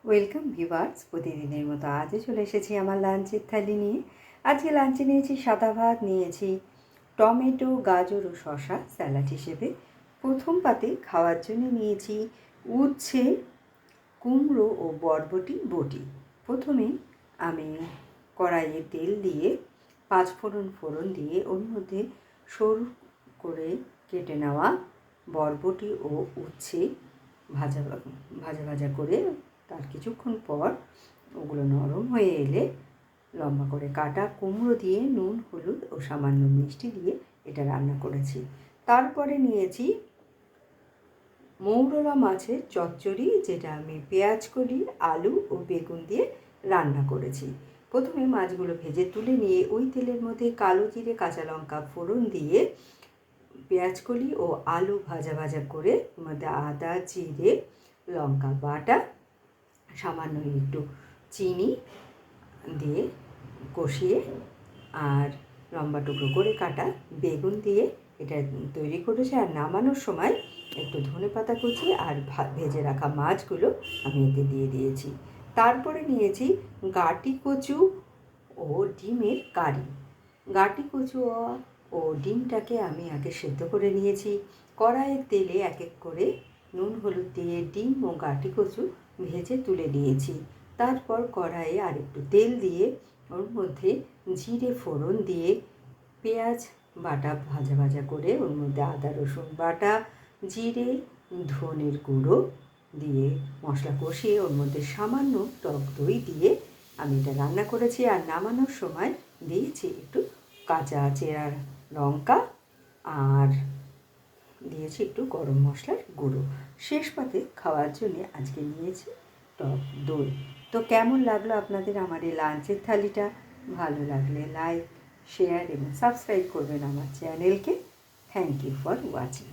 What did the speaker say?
Welcome viewers, প্রতিদিনের মতো আজও চলে এসেছি আমার লাঞ্চের থালি নিয়ে। আজকে লাঞ্চে নিয়েছি সাদা ভাত, নিয়েছি টমেটো, গাজর ও শসা স্যালাড হিসেবে। প্রথম পাতে খাওয়ার জন্য নিয়েছি উচ্ছে, কুমড়ো ও বরবটি বটি। প্রথমে আমি কড়াইয়ে তেল দিয়ে ফোড়ন দিয়ে ওর মধ্যে সরু করে কেটে নেওয়া বরবটি ও উচ্ছে ভাজা ভাজা ভাজা করে তার কিছুক্ষণ পর ওগুলো নরম হয়ে এলে লম্বা করে কাটা কুমড়ো দিয়ে নুন, হলুদ ও সামান্য মিষ্টি দিয়ে এটা রান্না করেছি। তারপরে নিয়েছি মৌরলা মাছের চচ্চড়ি, যেটা আমি পেঁয়াজ কলি, আলু ও বেগুন দিয়ে রান্না করেছি। প্রথমে মাছগুলো ভেজে তুলে নিয়ে ওই তেলের মধ্যে কালো জিরে, কাঁচা লঙ্কা ফোড়ন দিয়ে পেঁয়াজকলি ও আলু ভাজা ভাজা করে ওর মধ্যে আদা, জিরে, লঙ্কা বাটা, সামান্য একটু চিনি দিয়ে কষিয়ে আর লম্বা টুকরো করে কাটা বেগুন দিয়ে এটা তৈরি করেছি। আর নামানোর সময় একটু ধনেপাতা কুচি আর ভেজে রাখা মাছগুলো আমি এতে দিয়ে দিয়েছি। তারপরে নিয়েছি গাঁটি কচু ও ডিমের কারি। গাঁটি কচু ও ডিমটাকে আমি আগে সেদ্ধ করে নিয়েছি। কড়াইয়ের তেলে এক এক করে নুন, হলুদ দিয়ে ডিম ও গাঁটি কচু ভেজে তুলে নিয়েছি। তারপর কড়াইয়ে আর একটু তেল দিয়ে ওর মধ্যে জিরে ফোড়ন দিয়ে পেঁয়াজ বাটা ভাজা ভাজা করে ওর মধ্যে আদা রসুন বাটা, জিরে, ধনের গুঁড়ো দিয়ে মশলা কষিয়ে ওর মধ্যে সামান্য টক দই দিয়ে আমি এটা রান্না করেছি। আর নামানোর সময় দিয়েছি একটু কাঁচা চেরা লঙ্কা আর দিয়েছি একটু গরম মশলার গুঁড়ো। শেষ পাতে খাওয়ার জন্যে আজকে নিয়েছি টক দই। তো কেমন লাগলো আপনাদের আমার এই লাঞ্চের থালিটা? ভালো লাগলে লাইক, শেয়ার এবং সাবস্ক্রাইব করবেন আমার চ্যানেলকে। Thank you for watching.